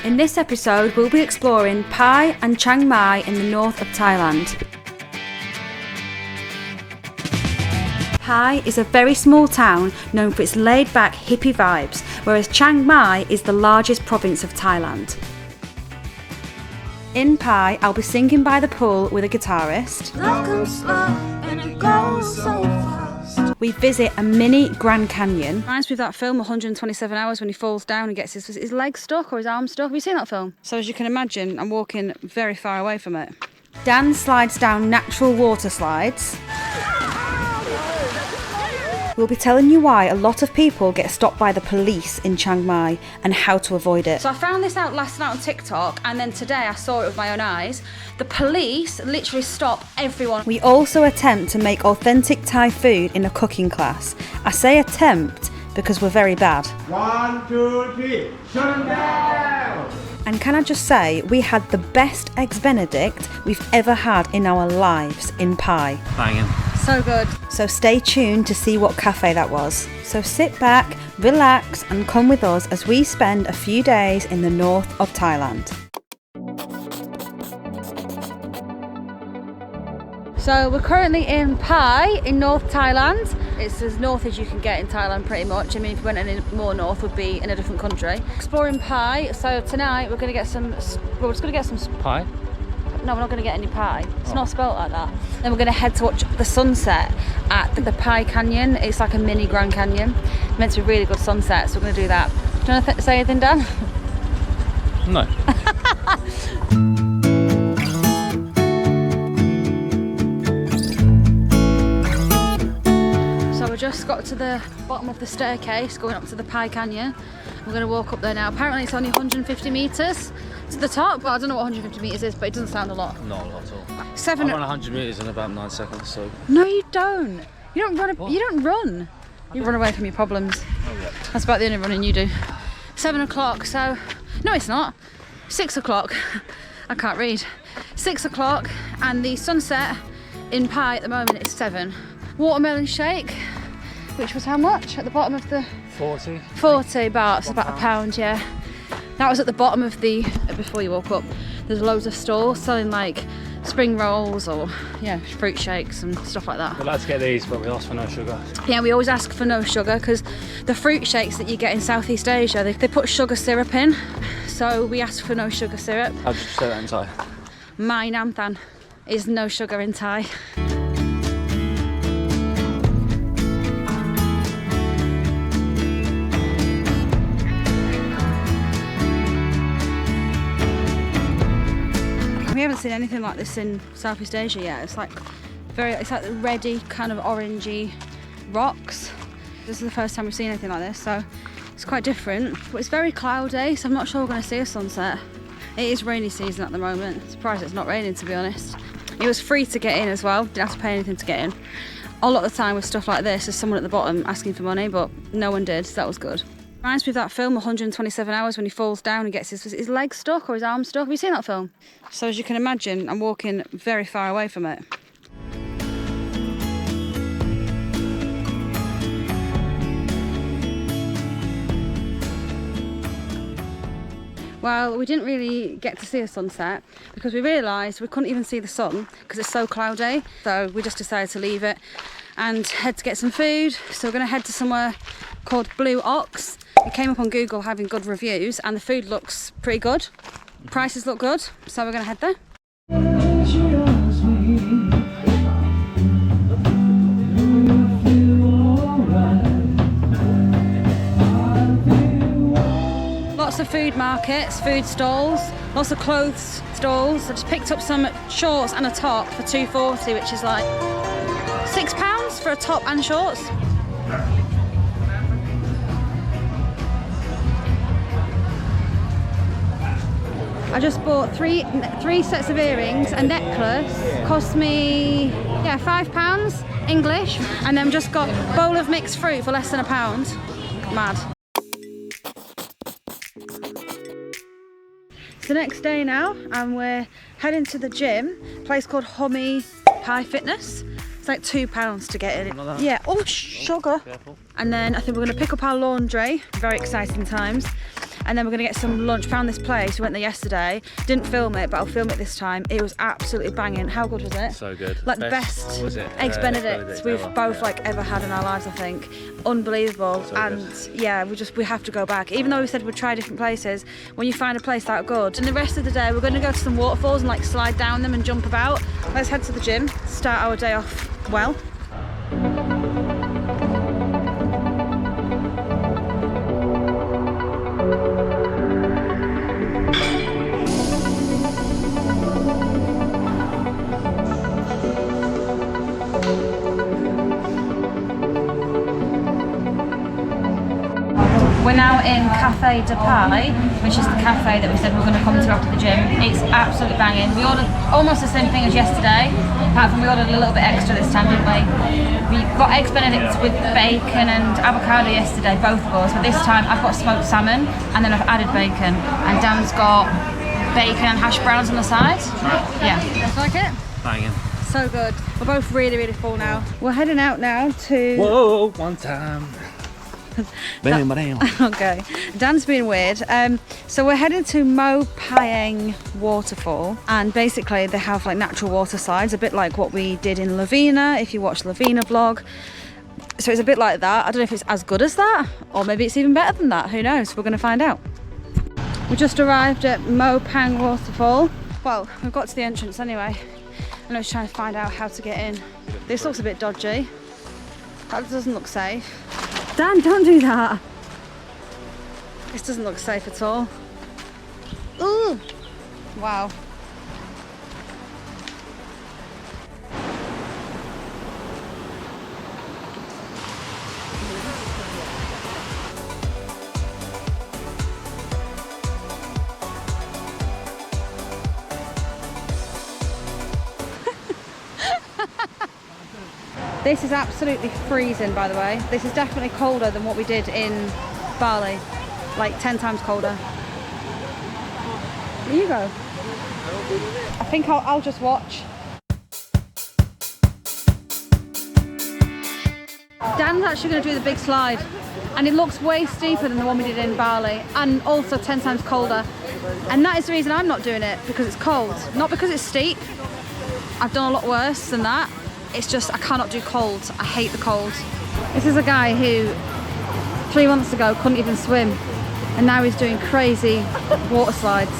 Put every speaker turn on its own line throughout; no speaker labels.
In this episode, we'll be exploring Pai and Chiang Mai in the north of Thailand. Pai is a very small town known for its laid-back hippie vibes, whereas Chiang Mai is the largest province of Thailand. In Pai, I'll be singing by the pool with a guitarist.
Love comes slow and it goes so fast.
We visit a mini Grand Canyon. Reminds me of that film 127 Hours when he falls down and gets his leg stuck or his arm stuck. Have you seen that film? So as you can imagine, I'm walking very far away from it. Dan slides down natural water slides. We'll be telling you why a lot of people get stopped by the police in Chiang Mai and how to avoid it. So I found this out last night on TikTok, and then today I saw it with my own eyes. The police literally stop everyone. We also attempt to make authentic Thai food in a cooking class. I say attempt because we're very bad.
1, 2, 3, shut them down!
And can I just say, we had the best eggs benedict we've ever had in our lives in Pai.
Banging.
So good. So stay tuned to see what cafe that was. So sit back, relax and come with us as we spend a few days in the north of Thailand. So we're currently in Pai in North Thailand. It's as north as you can get in Thailand pretty much. I mean, if we went any more north, we'd be in a different country. Exploring Pai. So tonight we're going to get some, we're just going to get some
Pie?
No, we're not going to get any pie. It's not spelt like that. Then we're going to head to watch the sunset at the Pai Canyon. It's like a mini Grand Canyon. It's meant to be a really good sunset, so we're going to do that. Do you want to say anything, Dan?
No.
So we just got to the bottom of the staircase going up to the Pai Canyon. We're going to walk up there now. Apparently it's only 150 metres to the top. Well, I don't know what 150 metres is, but it doesn't sound a lot.
Not a lot at all.
I
run 100 metres in about 9 seconds, so...
No, you don't. You don't run. You don't run. You run away from your problems.
Oh, yeah.
That's about the only running you do. 7 o'clock, so... No, it's not. 6 o'clock. I can't read. 6 o'clock, and the sunset in Pai at the moment is 7. Watermelon shake, which was how much at the bottom of the...
40.
40 baht, so about £1, yeah. That was at the bottom of the... Before you walk up, there's loads of stalls selling like spring rolls or, yeah, fruit shakes and stuff like that.
We'd like to get these, but we asked for no sugar.
Yeah, we always ask for no sugar because the fruit shakes that you get in Southeast Asia, they put sugar syrup in. So we ask for no sugar syrup.
How did you say that in Thai?
My nam than is no sugar in Thai. We haven't seen anything like this in Southeast Asia yet. It's like reddy, kind of orangey rocks. This is the first time we've seen anything like this, so it's quite different. But it's very cloudy, so I'm not sure we're going to see a sunset. It is rainy season at the moment. Surprised it's not raining, to be honest. It was free to get in as well. Didn't have to pay anything to get in. A lot of the time with stuff like this, there's someone at the bottom asking for money, but no one did, so that was good. Reminds me of that film 127 Hours when he falls down and gets his leg stuck or his arm stuck. Have you seen that film? So as you can imagine, I'm walking very far away from it. Well, we didn't really get to see a sunset because we realised we couldn't even see the sun because it's so cloudy. So we just decided to leave it and head to get some food. So we're going to head to somewhere called Blue Ox. It came up on Google having good reviews and the food looks pretty good. Prices look good, so we're going to head there. Lots of food markets, food stalls, lots of clothes stalls. I just picked up some shorts and a top for $2.40, which is like £6 for a top and shorts. I just bought three sets of earrings, a necklace, cost me, yeah, £5 English, and then just got a bowl of mixed fruit for less than £1. Mad. It's the next day now, and we're heading to the gym, a place called Chiang Mai Pai Fitness. It's like £2 to get in.
Like
yeah, oh, sugar.
Careful.
And then I think we're going to pick up our laundry. Very exciting times. and then we're gonna get some lunch. Found this place, we went there yesterday, didn't film it, but I'll film it this time. It was absolutely banging. How good was it?
So good.
Like the best
what was it?
eggs benedict we've
ever.
both like ever had in our lives, I think. Unbelievable.
So
and
good.
yeah, we have to go back. Even though we said we'd try different places, when you find a place that good. And the rest of the day we're gonna go to some waterfalls and like slide down them and jump about. Let's head to the gym, start our day off well. We're now in Cafe de Pai, which is the cafe that we said we were going to come to after the gym. It's absolutely banging. We ordered almost the same thing as yesterday, apart from we ordered a little bit extra this time, didn't we? We got eggs benedict with bacon and avocado yesterday, both of us, but this time I've got smoked salmon and then I've added bacon, and Dan's got bacon and hash browns on the side. Yeah. Like it?
Banging.
So good. We're both really, really full now. We're heading out now to...
Whoa, one time.
Okay, Dan's being weird. So we're heading to Mo Pai waterfall, and basically they have like natural water slides, a bit like what we did in Lavina, if you watch Lavina vlog. So it's a bit like that. I don't know if it's as good as that, or maybe it's even better than that. Who knows? We're going to find out. We just arrived at Mo Pai waterfall. Well, we've got to the entrance anyway. I'm just trying to find out how to get in. This looks a bit dodgy. That doesn't look safe. Dan, don't do that. This doesn't look safe at all. Ooh! Wow. This is absolutely freezing, by the way. This is definitely colder than what we did in Bali. Like 10 times colder. There you go. I think I'll just watch. Dan's actually going to do the big slide. And it looks way steeper than the one we did in Bali. And also 10 times colder. And that is the reason I'm not doing it, because it's cold. Not because it's steep. I've done a lot worse than that. It's just I cannot do cold. I hate the cold. This is a guy who 3 months ago couldn't even swim, and now he's doing crazy water slides.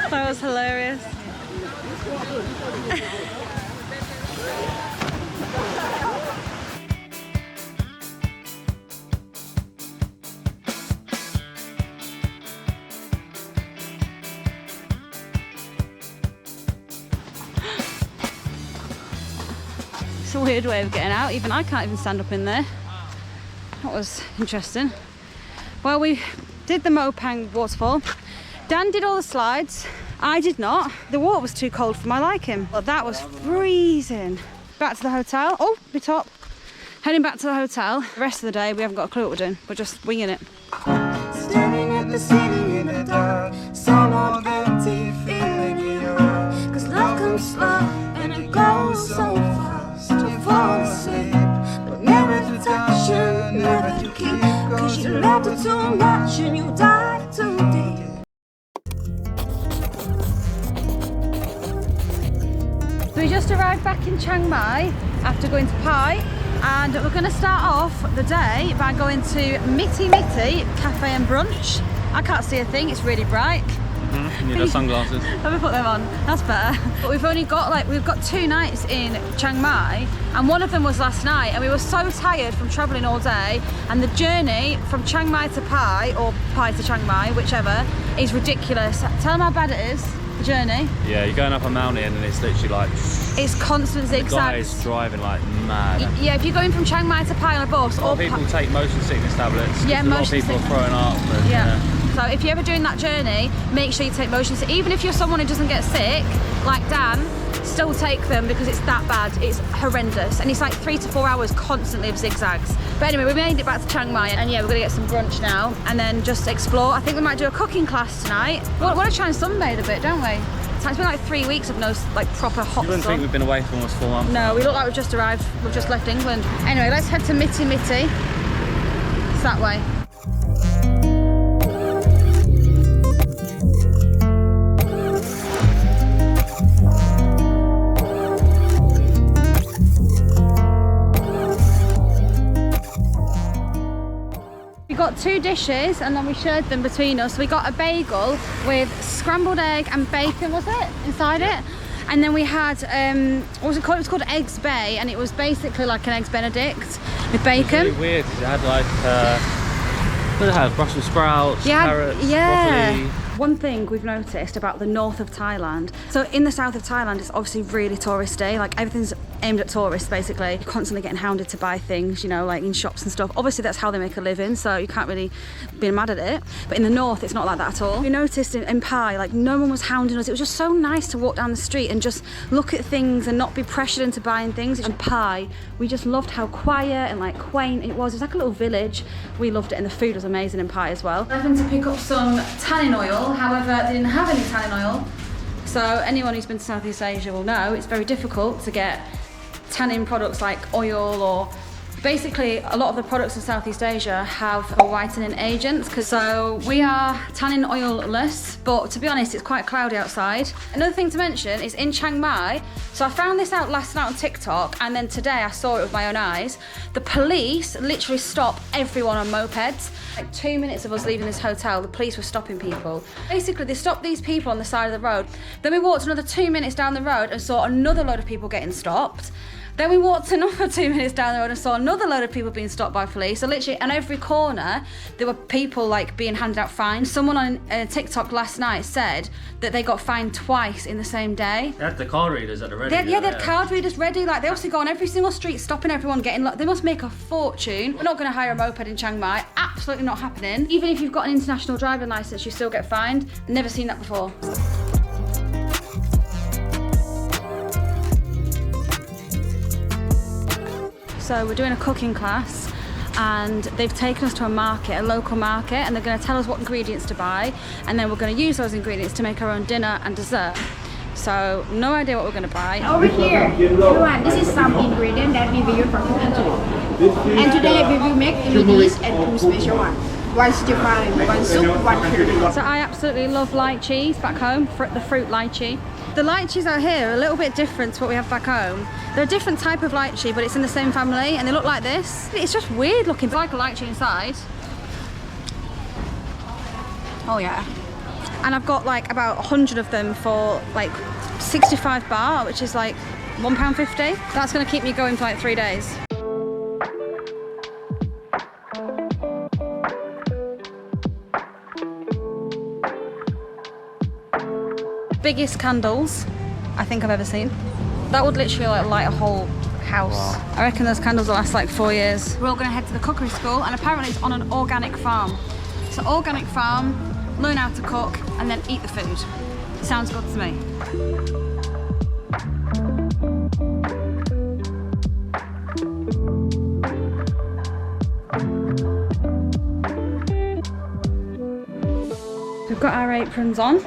That was hilarious. It's a weird way of getting out. Even I can't even stand up in there. That was interesting. Well, we did the Mo Pai waterfall. Dan did all the slides. I did not. The water was too cold for my liking. Well, that was freezing. Back to the hotel. Oh, my top. Heading back to the hotel. The rest of the day, we haven't got a clue what we're doing. We're just winging it.
Staring at the city in the dark, somewhat guilty, feeling it all. 'Cause love comes slow and it goes so fast. You fall asleep, but never to touch you, never to keep. 'Cause you loved it too much and you died too deep.
So we just arrived back in Chiang Mai after going to Pai, and we're going to start off the day by going to Miti Miti Cafe and Brunch. I can't see a thing, it's really bright.
You need the sunglasses.
Let me put them on, that's better. But we've got 2 nights in Chiang Mai, and one of them was last night, and we were so tired from travelling all day, and the journey from Chiang Mai to Pai, or Pai to Chiang Mai, whichever, is ridiculous. Tell them how bad it is, the journey.
Yeah, you're going up a mountain and it's literally like...
It's constant
The guy
zigzags.
is driving like mad.
Yeah, if you're going from Chiang Mai to Pai on a bus,
A lot
or
of people take motion sickness tablets.
Yeah,
A lot of
motion
people are
sickness.
throwing up. And,
Yeah. So if you're ever doing that journey, make sure you take motion sickness. Even if you're someone who doesn't get sick, like Dan, still take them because it's that bad. It's horrendous. And it's like 3 to 4 hours constantly of zigzags. But anyway, we made it back to Chiang Mai, and yeah, we're gonna get some brunch now and then just explore. I think we might do a cooking class tonight. We want to try and sunbathe a bit, don't we? It's been like 3 weeks of no like proper hot
You wouldn't
sun.
think we've been away for almost 4 months.
No, we look like we've just arrived. We've just left England. Anyway, let's head to Mitty Mitty. It's that way. We got 2 dishes and then we shared them between us. We got a bagel with scrambled egg and bacon, was it, inside it? And then we had, what was it called? It was called Eggs Bay, and it was basically like an Eggs Benedict with bacon.
It was really weird because it had like, what did it have? Brussels sprouts, carrots, broccoli.
One thing we've noticed about the north of Thailand, so in the south of Thailand it's obviously really touristy, like everything's aimed at tourists basically. You're constantly getting hounded to buy things, you know, like in shops and stuff. Obviously that's how they make a living, so you can't really be mad at it. But in the north it's not like that at all. We noticed in Pai, like no one was hounding us. It was just so nice to walk down the street and just look at things and not be pressured into buying things. And Pai, we just loved how quiet and like quaint it was. It was like a little village. We loved it, and the food was amazing in Pai as well. I went to pick up some tannin oil. However, they didn't have any tannin oil. So anyone who's been to Southeast Asia will know it's very difficult to get tannin products like oil, or basically a lot of the products in Southeast Asia have whitening agents. So we are tannin oil-less, but to be honest it's quite cloudy outside. Another thing to mention is in Chiang Mai, so I found this out last night on TikTok and then today I saw it with my own eyes. The police literally stop everyone on mopeds. Like 2 minutes of us leaving this hotel, the police were stopping people. Basically they stopped these people on the side of the road. Then we walked another 2 minutes down the road and saw another load of people getting stopped. Then we walked another 2 minutes down the road and saw another load of people being stopped by police. So literally on every corner, there were people like being handed out fines. Someone on TikTok last night said that they got fined twice in the same day.
They had the card readers at the ready.
They had card readers ready. Like they obviously go on every single street, stopping everyone, getting like, they must make a fortune. We're not gonna hire a moped in Chiang Mai. Absolutely not happening. Even if you've got an international driving license, you still get fined. Never seen that before. So we're doing a cooking class and they've taken us to a market, a local market, and they're going to tell us what ingredients to buy, and then we're going to use those ingredients to make our own dinner and dessert. So no idea what we're going to buy.
Over here, everyone, this is some ingredient that we will use for cooking today. And today we will make these and 2 special ones. One stir fry, one soup, one curry.
So I absolutely love lychees back home, the fruit lychee. The lychees out here are a little bit different to what we have back home. They're a different type of lychee, but it's in the same family, and they look like this. It's just weird looking. It's like a lychee inside. Oh yeah. And I've got like about 100 of them for like 65 baht, which is like £1.50. That's gonna keep me going for like 3 days. Biggest candles I think I've ever seen. That would literally like light a whole house. Wow. I reckon those candles will last like 4 years. We're all gonna head to the cookery school, and apparently it's on an organic farm. So organic farm, learn how to cook, and then eat the food. Sounds good to me. We've got our aprons on.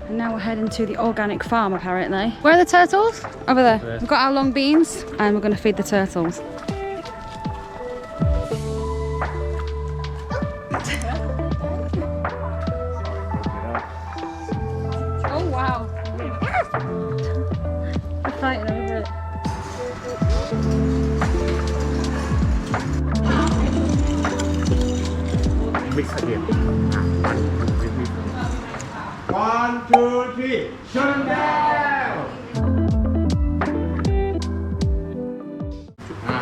And now we're heading to the organic farm, apparently. Where are the turtles? Over there. We've got our long beans, and we're going to feed the turtles. Oh, wow. They're fighting over it.
Mix again. 1, 2, 3, shut down!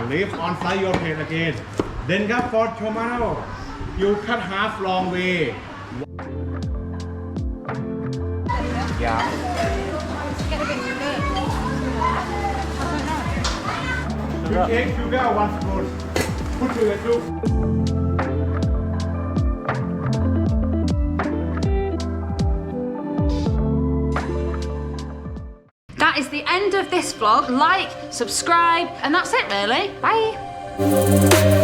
Leave on side your plate again. Then cut for tomato. You cut half long way. Yeah. You take sugar 1 spoon. Put sugar too.
That is the end of this vlog. Like, subscribe, and that's it really. Bye.